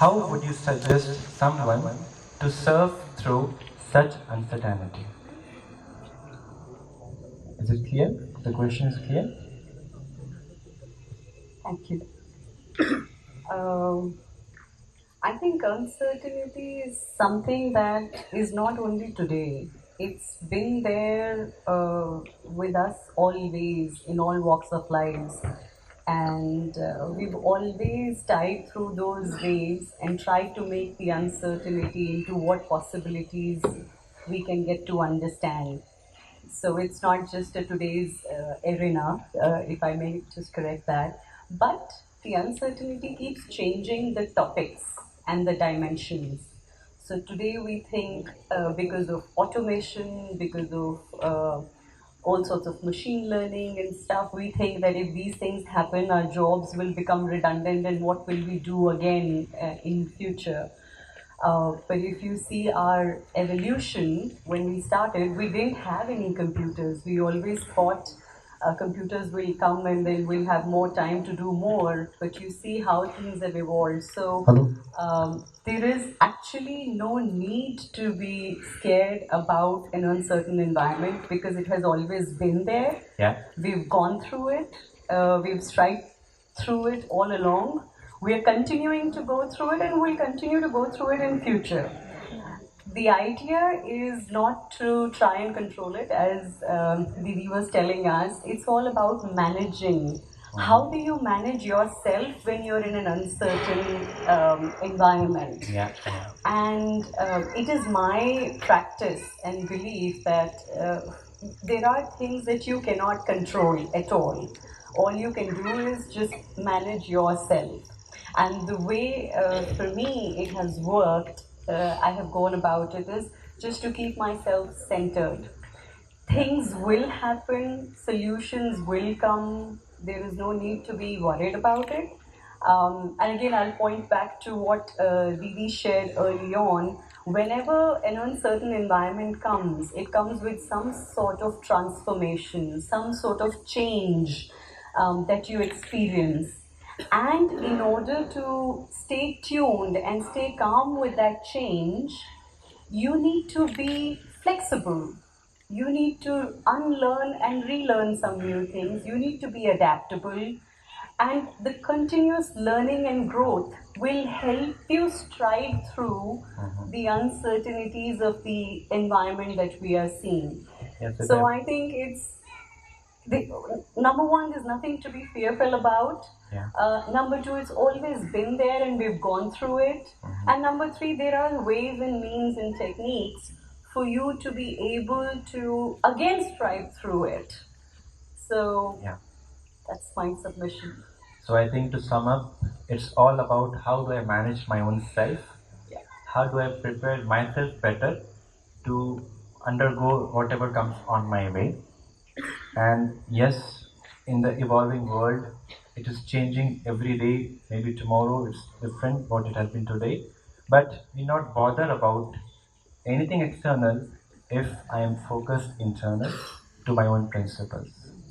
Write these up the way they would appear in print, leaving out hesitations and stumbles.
how would you suggest someone to surf through such uncertainty? Is it clear? The question is clear? Thank you. Um, I think uncertainty is something that is not only today. It's been there with us always in all walks of lives. And we've always tied through those waves and tried to make the uncertainty into what possibilities we can get to understand. So it's not just a today's arena, if I may just correct that, but the uncertainty keeps changing the topics and the dimensions. So today we think because of automation, because of all sorts of machine learning and stuff, we think that if these things happen, our jobs will become redundant and what will we do again in future. But if you see our evolution, when we started, we didn't have any computers. We always thought computers will come and then we'll have more time to do more. But you see how things have evolved. So Hello? there is actually no need to be scared about an uncertain environment because it has always been there. Yeah. We've gone through it. We've strived through it all along. We are continuing to go through it and we'll continue to go through it in future. The idea is not to try and control it, as Didi was telling us. It's all about managing. How do you manage yourself when you're in an uncertain environment? Yeah. And it is my practice and belief that there are things that you cannot control at all. All you can do is just manage yourself. And the way for me it has worked, I have gone about it is just to keep myself centered. Things will happen, solutions will come, there is no need to be worried about it. And again, I'll point back to what Didi shared early on. Whenever an uncertain environment comes, it comes with some sort of transformation, some sort of change that you experience. And in order to stay tuned and stay calm with that change, you need to be flexible. You need to unlearn and relearn some new things. You need to be adaptable. And the continuous learning and growth will help you stride through the uncertainties of the environment that we are seeing. Yes, So I think it's the number one, there's nothing to be fearful about. Yeah. Number two, it's always been there and we've gone through it. And number three, there are ways and means and techniques for you to be able to again strive through it. So Yeah. that's my submission. So I think to sum up, it's all about how do I manage my own self? Yeah. How do I prepare myself better to undergo whatever comes on my way? And yes, in the evolving world, it is changing every day. Maybe tomorrow it's different what it has been today. But we not bother about anything external if I am focused internal to my own principles.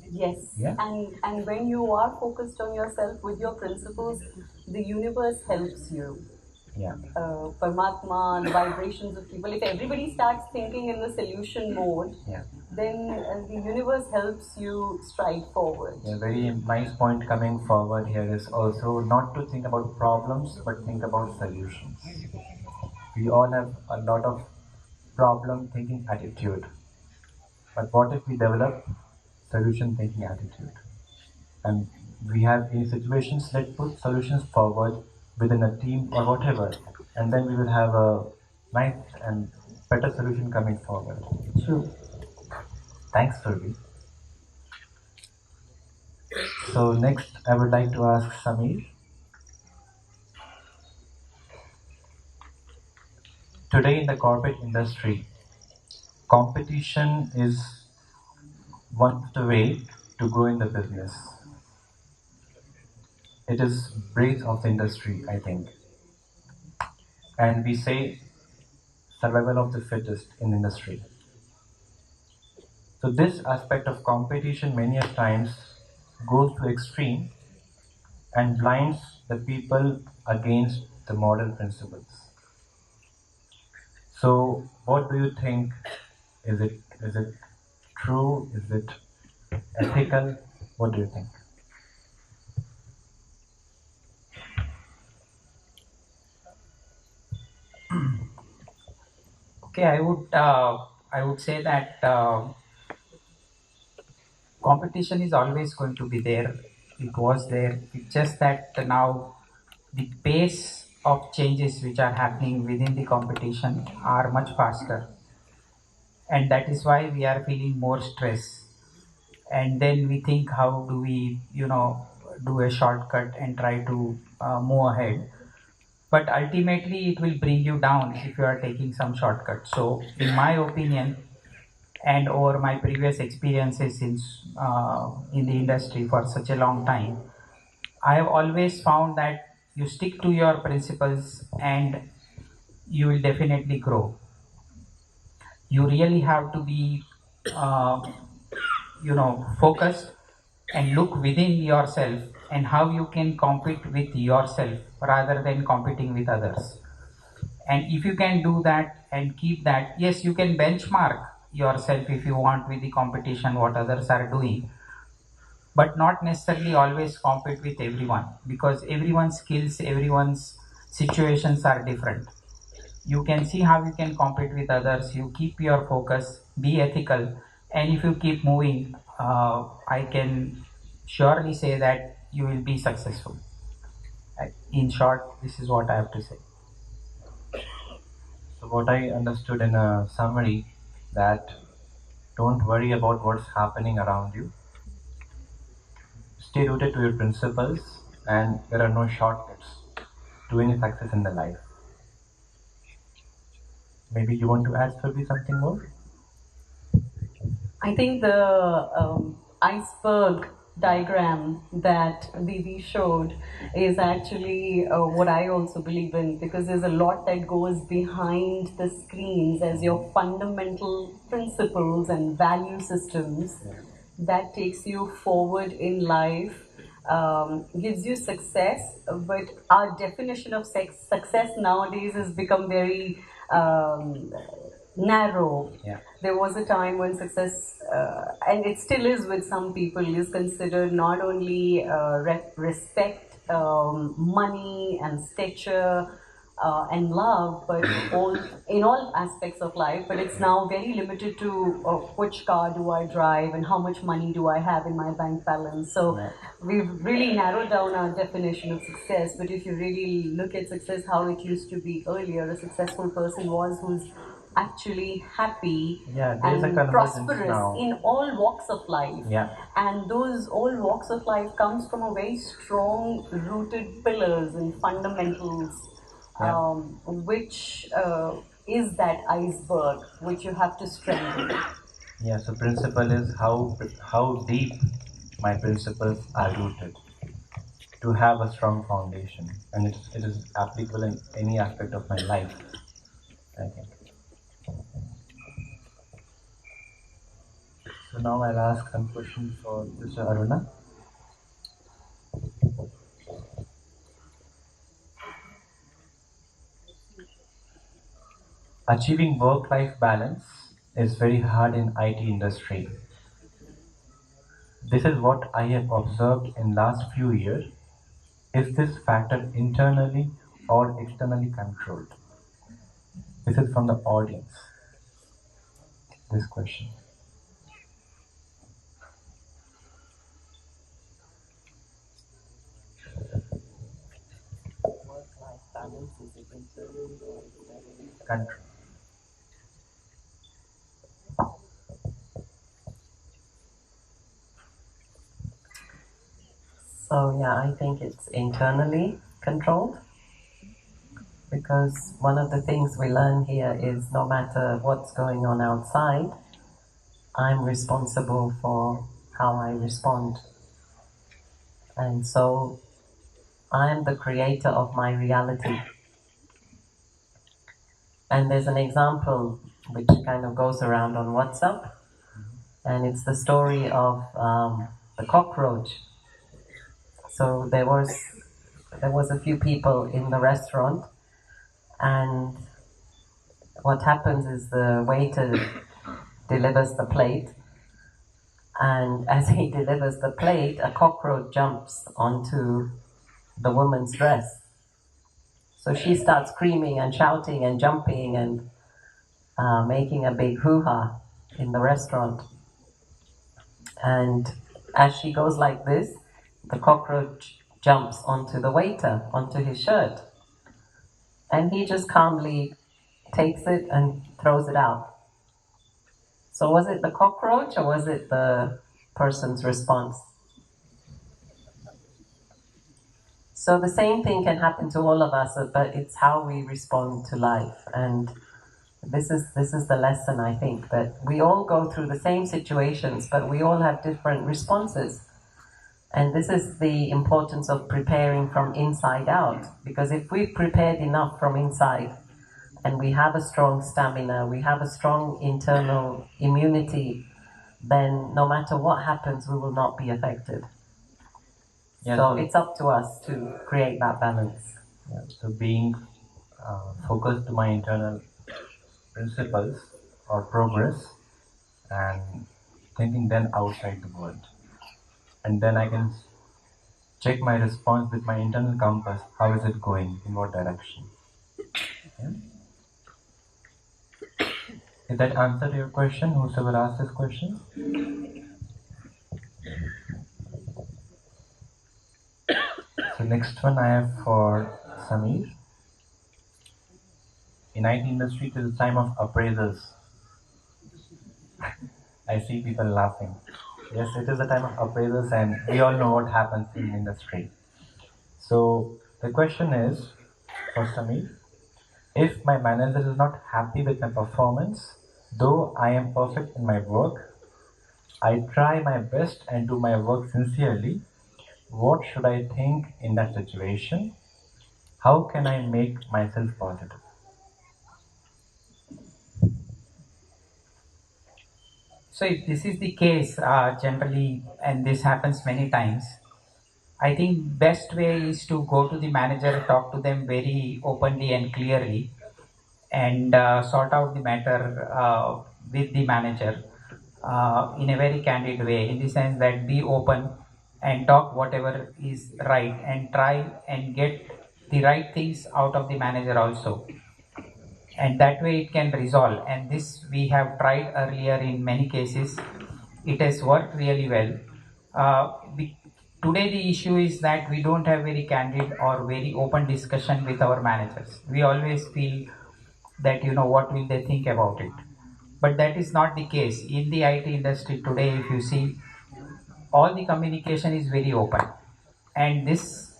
Yes, Yeah. and when you are focused on yourself with your principles, the universe helps you. Yeah. Paramatma, the vibrations of people. If everybody starts thinking in the solution mode, Yeah. then the universe helps you stride forward. A very nice point coming forward here is also not to think about problems but think about solutions. We all have a lot of problem thinking attitude. But what if we develop solution thinking attitude? And we have in situations, let's put solutions forward within a team or whatever, and then we will have a nice and better solution coming forward. True. Thanks, Surabhi. So next, I would like to ask Samir. Today in the corporate industry, competition is one of the way to grow in the business. It is breath of the industry, I think. And we say survival of the fittest in industry. So this aspect of competition many a times goes to extreme and blinds the people against the moral principles. So, what do you think? Is it true? Is it ethical? What do you think? Okay, I would say that competition is always going to be there. It was there. It's just that now the pace of changes which are happening within the competition are much faster, and that is why we are feeling more stress. And then we think, how do we, do a shortcut and try to move ahead? But ultimately, it will bring you down if you are taking some shortcut. So, in my opinion, and over my previous experiences in the industry for such a long time, I have always found that you stick to your principles and you will definitely grow. You really have to be, uh, focused and look within yourself and how you can compete with yourself rather than competing with others. And if you can do that and keep that, yes, you can benchmark yourself if you want with the competition what others are doing, but not necessarily always compete with everyone, because everyone's skills, everyone's situations are different. You can see how you can compete with others. You keep your focus, be ethical, and if you keep moving, I can surely say that you will be successful. In short, this is what I have to say. So, what I understood in a summary, that don't worry about what's happening around you. Stay rooted to your principles, and there are no shortcuts to any success in the life. Maybe you want to add, Surabhi, something more? I think the iceberg diagram that Vivi showed is actually what I also believe in, because there's a lot that goes behind the screens as your fundamental principles and value systems that takes you forward in life, gives you success. But our definition of success nowadays has become very narrow. Yeah. There was a time when success, and it still is with some people, is considered not only respect, money, and stature. And love, but all in all aspects of life. But it's now very limited to which car do I drive and how much money do I have in my bank balance. So Yeah. we've really narrowed down our definition of success. But if you really look at success, how it used to be earlier, a successful person was who's actually happy Yeah, there's a and convergence prosperous now. in all walks of life. Yeah. And those all walks of life comes from a very strong rooted pillars and fundamentals, Yeah. which is that iceberg which you have to strengthen. Yeah, so principle is how deep my principles are rooted to have a strong foundation, and it is applicable in any aspect of my life, I think. So now I'll ask some questions for Mr. Aruna. Achieving work-life balance is very hard in IT industry. This is what I have observed in last few years. Is this factor internally or externally controlled? This is from the audience, this question. Control. So yeah, I think it's internally controlled, because one of the things we learn here is no matter what's going on outside, I'm responsible for how I respond. And so I'm the creator of my reality. And there's an example which kind of goes around on WhatsApp, and it's the story of the cockroach. So there was there was a few people in the restaurant, and what happens is the waiter delivers the plate, and as he delivers the plate, a cockroach jumps onto the woman's dress. So she starts screaming and shouting and jumping and making a big hoo-ha in the restaurant. And as she goes like this, the cockroach jumps onto the waiter, onto his shirt. And he just calmly takes it and throws it out. So was it the cockroach or was it the person's response? So the same thing can happen to all of us, but it's how we respond to life. And this is the lesson, I think, that we all go through the same situations, but we all have different responses. And this is the importance of preparing from inside out. Because if we've prepared enough from inside, and we have a strong stamina, we have a strong internal immunity, then no matter what happens, we will not be affected. Yeah, so it's up to us to create that balance. Yeah, so being focused to my internal principles or progress and thinking then outside the world. And then I can check my response with my internal compass. How is it going? In what direction? Yeah? Did that answer your question? Whosoever asked this question? So next one I have for Samir. In IT industry, it is the time of appraisals. I see people laughing. Yes, it is the time of appraisals, and we all know what happens in industry. So the question is for Samir: if my manager is not happy with my performance, though I am perfect in my work, I try my best and do my work sincerely. What should I think in that situation? How can I make myself positive? So if this is the case, generally, and this happens many times, I think best way is to go to the manager, talk to them very openly and clearly, and sort out the matter with the manager in a very candid way, in the sense that be open and talk whatever is right, and try and get the right things out of the manager also, and that way it can resolve. And this we have tried earlier in many cases. It has worked really well. Today the issue is that we don't have very candid or very open discussion with our managers. We always feel that, what will they think about it, but that is not the case in the IT industry today. If you see, all the communication is very open, and this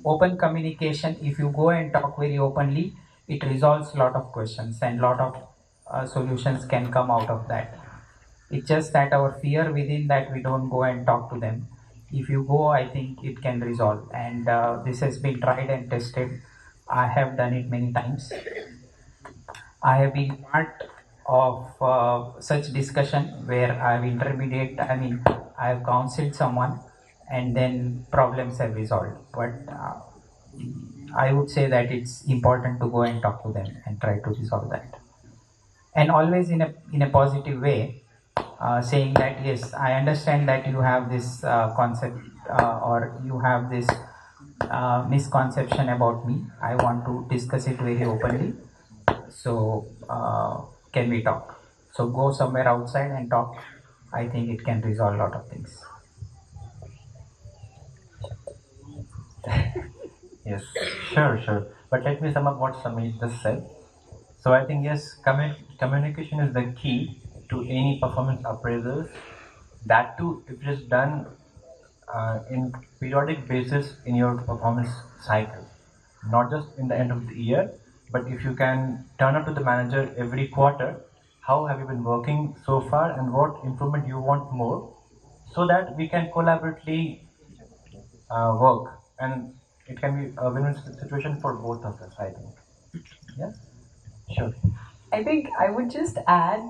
open communication, if you go and talk very openly, it resolves a lot of questions, and lot of solutions can come out of that. It's just that our fear within, that we don't go and talk to them. If you go, I think it can resolve, and this has been tried and tested. I have done it many times. I have been part of such discussion where I've intermediate, I have counseled someone, and then problems have resolved. But I would say that it's important to go and talk to them and try to resolve that. And always in a positive way, saying that yes, I understand that you have this concept, or you have this misconception about me. I want to discuss it very openly. So can we talk? So go somewhere outside and talk. I think it can resolve a lot of things. Yes, sure. But let me sum up what Samir just said. So I think yes, communication is the key to any performance appraisals. That too, if it is done in periodic basis in your performance cycle, not just in the end of the year, but if you can turn up to the manager every quarter, how have you been working so far and what improvement you want more, so that we can collaboratively work, and it can be a win-win situation for both of us, I think. Yeah, sure. I think I would just add,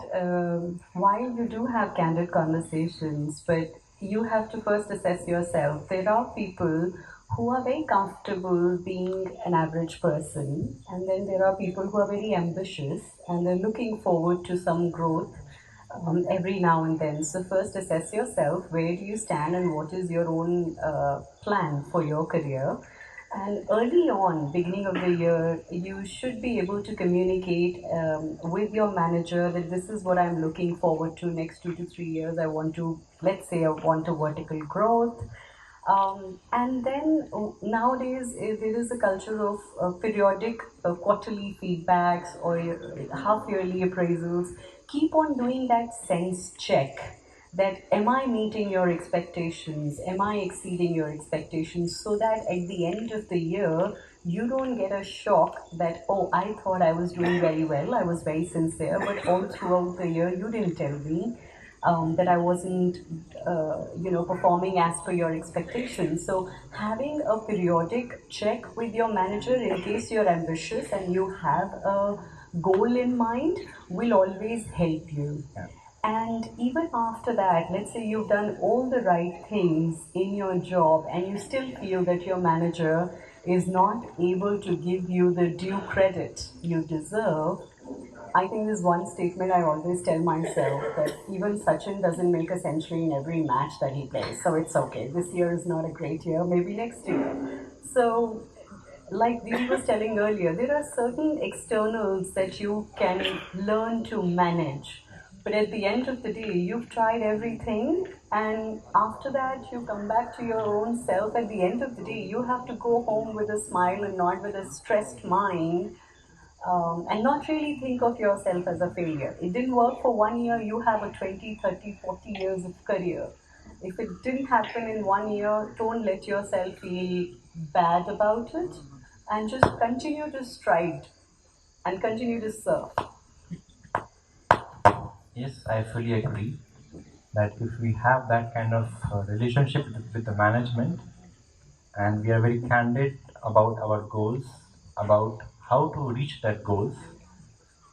while you do have candid conversations, but you have to first assess yourself. There are people who are very comfortable being an average person, and then there are people who are very ambitious and they're looking forward to some growth every now and then. So, first assess yourself, where do you stand, and what is your own plan for your career. And early on, beginning of the year, you should be able to communicate with your manager that this is what I'm looking forward to next 2 to 3 years. I want to, let's say, I want a vertical growth. And then nowadays there is a culture of periodic quarterly feedbacks or half yearly appraisals. Keep on doing that sense check, that am I meeting your expectations? Am I exceeding your expectations? So that at the end of the year, you don't get a shock that, oh, I thought I was doing very well, I was very sincere, but all throughout the year, you didn't tell me that I wasn't, performing as per your expectations. So having a periodic check with your manager in case you're ambitious and you have a goal in mind will always help you. Yeah. And even after that, let's say you've done all the right things in your job and you still feel that your manager is not able to give you the due credit you deserve. I think there's one statement I always tell myself, that even Sachin doesn't make a century in every match that he plays. So it's okay. This year is not a great year, maybe next year. So, like Dean was telling earlier, there are certain externals that you can learn to manage. But at the end of the day, you've tried everything, and after that, you come back to your own self. At the end of the day, you have to go home with a smile and not with a stressed mind, and not really think of yourself as a failure. It didn't work for 1 year, you have a 20, 30, 40 years of career. If it didn't happen in 1 year, don't let yourself feel bad about it and just continue to stride and continue to serve. Yes, I fully agree that if we have that kind of relationship with the management and we are very candid about our goals, about how to reach that goals,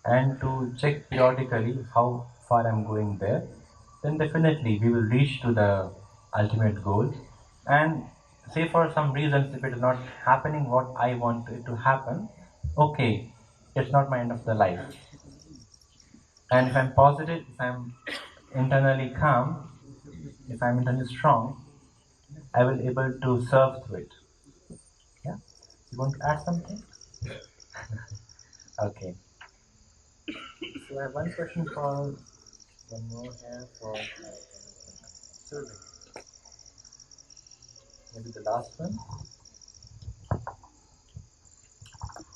and to check periodically how far I'm going there, then definitely we will reach to the ultimate goal. And say for some reasons, if it is not happening what I want it to happen, okay, it's not my end of the life. And if I'm positive, if I'm internally calm, if I'm internally strong, I will able to serve through it. Yeah. You want to add something? Okay. So I have one question for one more here for Surabhi. Maybe the last one.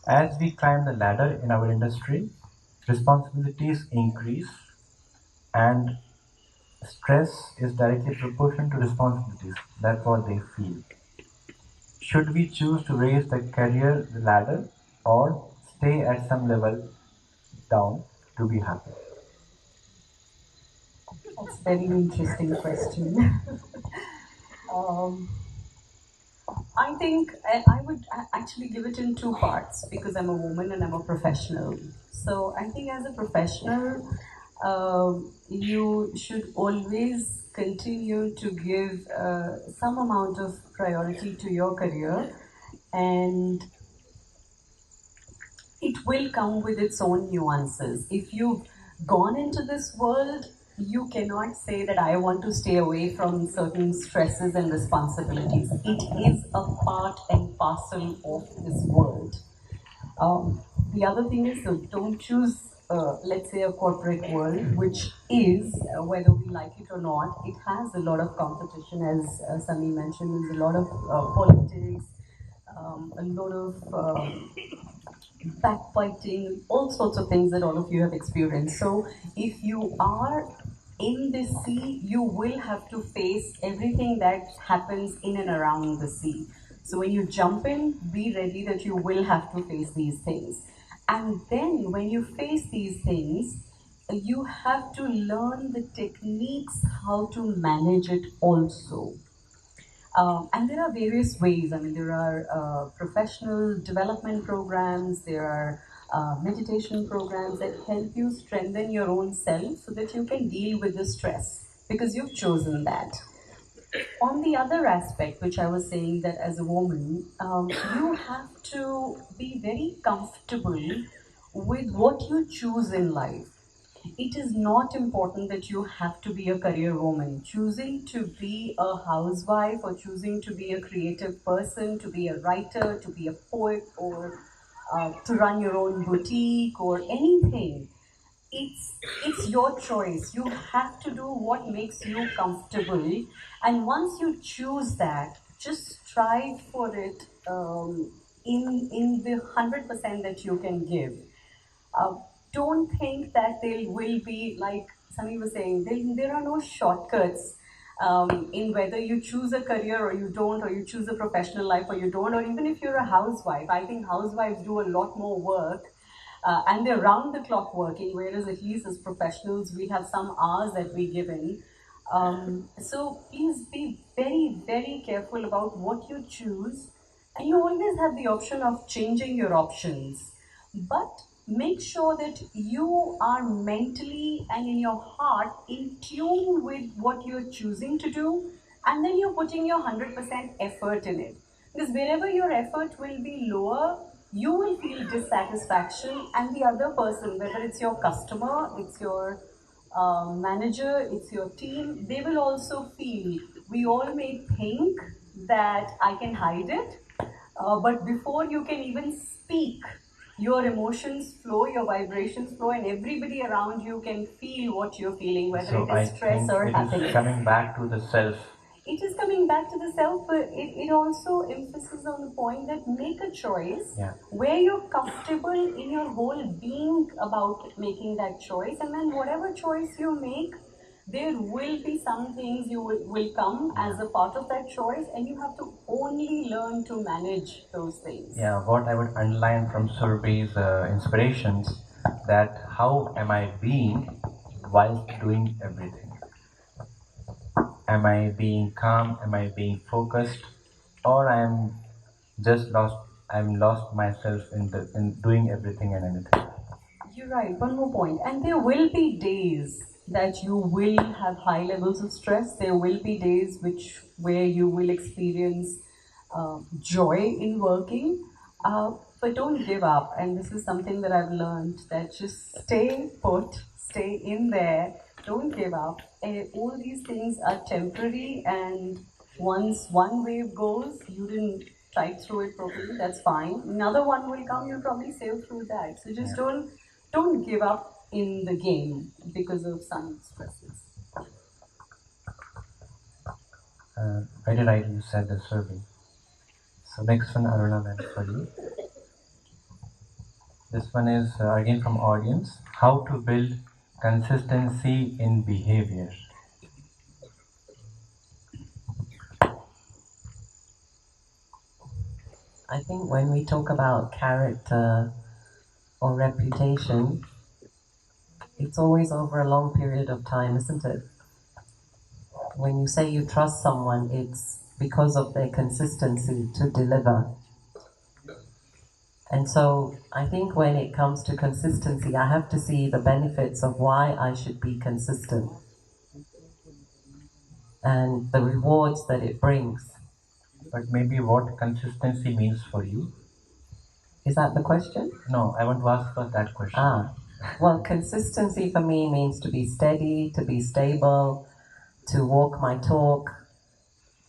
As we climb the ladder in our industry, responsibilities increase and stress is directly proportional to responsibilities. That's what they feel. Should we choose to raise the career ladder or stay at some level down to be happy? That's a very interesting question. um, I think I would actually give it in two parts because I'm a woman and I'm a professional. So I think as a professional, you should always continue to give some amount of priority to your career, and it will come with its own nuances. If you've gone into this world, you cannot say that I want to stay away from certain stresses and responsibilities. It is a part and parcel of this world. The other thing is, don't choose, let's say, a corporate world, which is, whether we like it or not, it has a lot of competition, as Samir mentioned, there's a lot of politics, a lot of backbiting, all sorts of things that all of you have experienced. So if you are in the sea, you will have to face everything that happens in and around the sea. So when you jump in, be ready that you will have to face these things. And then when you face these things, you have to learn the techniques how to manage it also. And there are various ways. I mean, there are professional development programs, there are meditation programs that help you strengthen your own self so that you can deal with the stress because you've chosen that. On the other aspect, which I was saying, that as a woman, you have to be very comfortable with what you choose in life. It is not important that you have to be a career woman. Choosing to be a housewife, or choosing to be a creative person, to be a writer, to be a poet, or to run your own boutique or anything, it's your choice. You have to do what makes you comfortable, and once you choose that, just strive for it, in the 100% that you can give. uh, don't think that there will be, like Samir was saying, there are no shortcuts, in whether you choose a career or you don't, or you choose a professional life or you don't, or even if you're a housewife. I think housewives do a lot more work, and they're round the clock working, whereas at least as professionals, we have some hours that we give in. So please be very, very careful about what you choose, and you always have the option of changing your options. But make sure that you are mentally and in your heart in tune with what you're choosing to do, and then you're putting your 100% effort in it. Because wherever your effort will be lower, you will feel dissatisfaction, and the other person, whether it's your customer, it's your manager, it's your team, they will also feel. We all may think that I can hide it, but before you can even speak, your emotions flow, your vibrations flow, and everybody around you can feel what you're feeling, whether So it I is stress think or it is happiness. coming back to the self. It is coming back to the self, but it also emphasizes on the point that make a choice, Yeah. where you're comfortable in your whole being about making that choice, and then whatever choice you make, there will be some things you will come as a part of that choice, and you have to only learn to manage those things. Yeah, what I would underline from Surabhi's inspirations, that how am I being whilst doing everything? Am I being calm? Am I being focused? Or I am just lost? I'm lost myself in doing everything and anything. You're right. One more point. And there will be days that you will have high levels of stress. There will be days where you will experience joy in working. But don't give up. And this is something that I've learned, that just stay put, stay in there, don't give up. All these things are temporary, and once one wave goes, you didn't fight through it properly, that's fine. Another one will come, you'll probably sail through that. So just don't give up in the game because of some stresses. Very right, you said the Surabhi. So next one, Aruna, then for you. This one is again from audience. How to build consistency in behavior. I think when we talk about character or reputation, it's always over a long period of time, isn't it? When you say you trust someone, it's because of their consistency to deliver. And so I think when it comes to consistency, I have to see the benefits of why I should be consistent and the rewards that it brings. But maybe what consistency means for you? Is that the question? No, I want to ask first that question. Well, consistency for me means to be steady, to be stable, to walk my talk,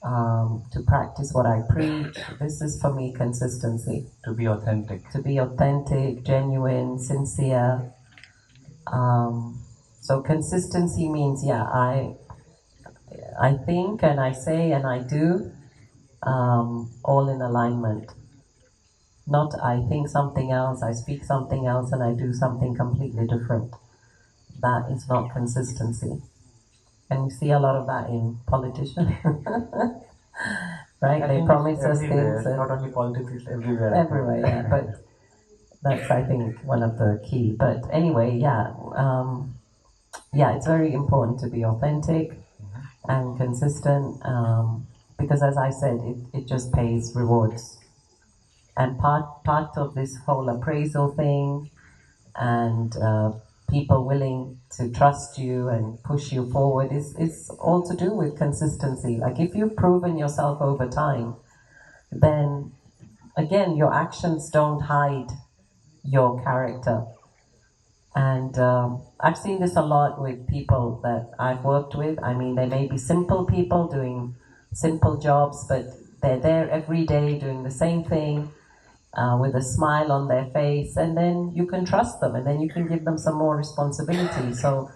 to practice what I preach. This is for me consistency. To be authentic. To be authentic, genuine, sincere. So consistency means, I think and I say and I do, all in alignment. Not I think something else, I speak something else, and I do something completely different. That is not consistency. And you see a lot of that in politicians. Right? They promise us things. It's not only politics, it's everywhere. Everywhere, yeah. But that's, I think, one of the key. But anyway, it's very important to be authentic and consistent, because as I said, it just pays rewards. And part of this whole appraisal thing and people willing to trust you and push you forward is all to do with consistency. Like if you've proven yourself over time, then again, your actions don't hide your character. And I've seen this a lot with people that I've worked with. I mean, they may be simple people doing simple jobs, but they're there every day doing the same thing with a smile on their face, and then you can trust them, and then you can give them some more responsibility. So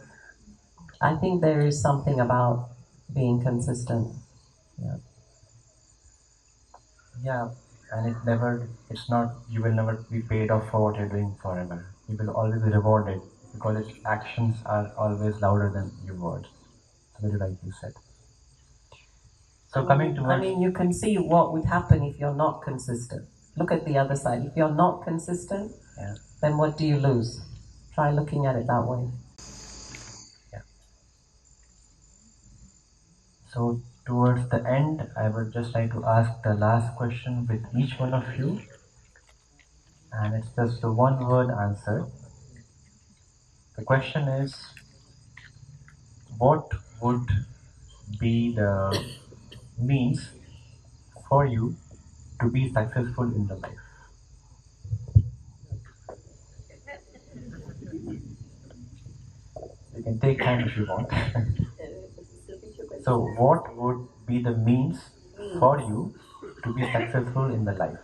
I think there is something about being consistent. Yeah. Yeah, and it's not, you will never be paid off for what you're doing forever. You will always be rewarded because its actions are always louder than your words. So very like you said. So coming towards, I mean, you can see what would happen if you're not consistent. Look at the other side. If you're not consistent, yeah, then what do you lose? Try looking at it that way. yeah. So towards the end, I would just like to ask the last question with each one of you, and it's just a one-word answer. The question is, what would be the means for you to be successful in the life? You can take time if you want. So, what would be the means for you to be successful in the life?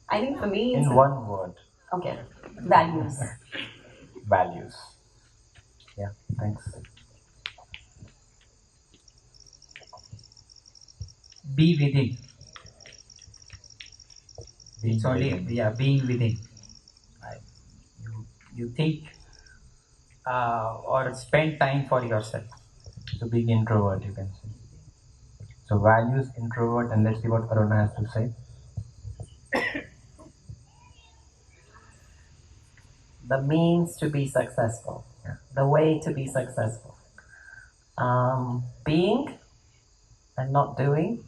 I think for me, it's In one word, okay, values. values. Yeah, thanks. Be within. Being It's only within. being within. You think or spend time for yourself. So, being introvert, you can say. So, values, introvert, and let's see what Aruna has to say. The means to be successful, Yeah. the way to be successful. Being and not doing,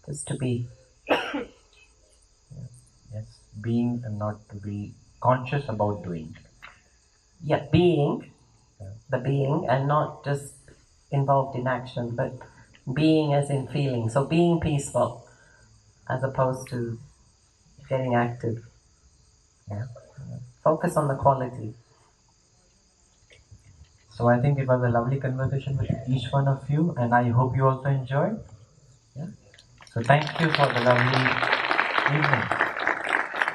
just to be. Yes, being and not to be conscious about doing. Yeah, being, Yeah. the being, and not just involved in action, but being as in feeling. So being peaceful as opposed to getting active. Yeah. Focus on the quality. So I think it was a lovely conversation with each one of you, and I hope you also enjoyed. Yeah. So thank you for the lovely evening,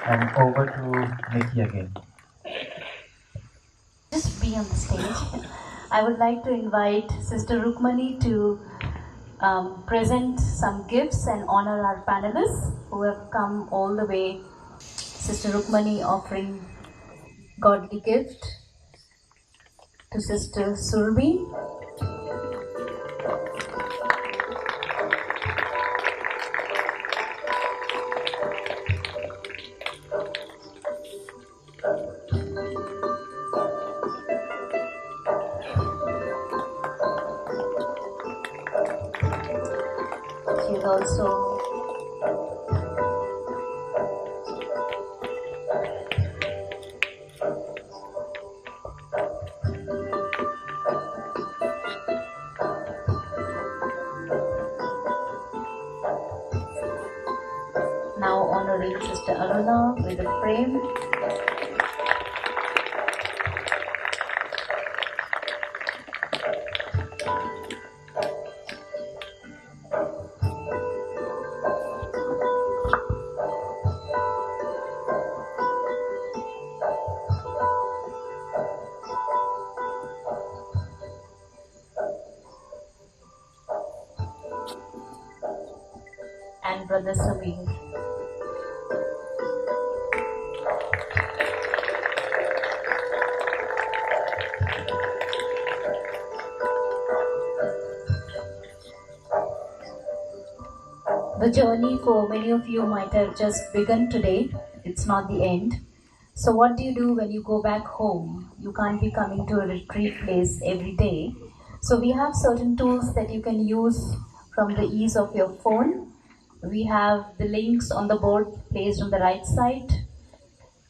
and over to Nikki again. Just be on the stage. I would like to invite Sister Rukmani to present some gifts and honor our panelists who have come all the way. Sister Rukmani offering godly gift to Sister Surabhi. She is also now honoring Sister Aruna with a frame. And Brother Samir. The journey for many of you might have just begun today. It's not the end. So what do you do when you go back home? You can't be coming to a retreat place every day. So we have certain tools that you can use from the ease of your phone. We have the links on the board placed on the right side.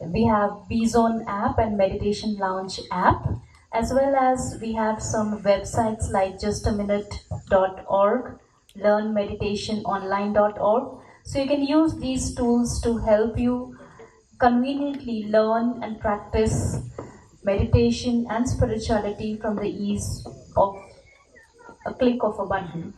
We have B-Zone app and Meditation Lounge app, as well as we have some websites like justaminute.org, learnmeditationonline.org. So you can use these tools to help you conveniently learn and practice meditation and spirituality from the ease of a click of a button.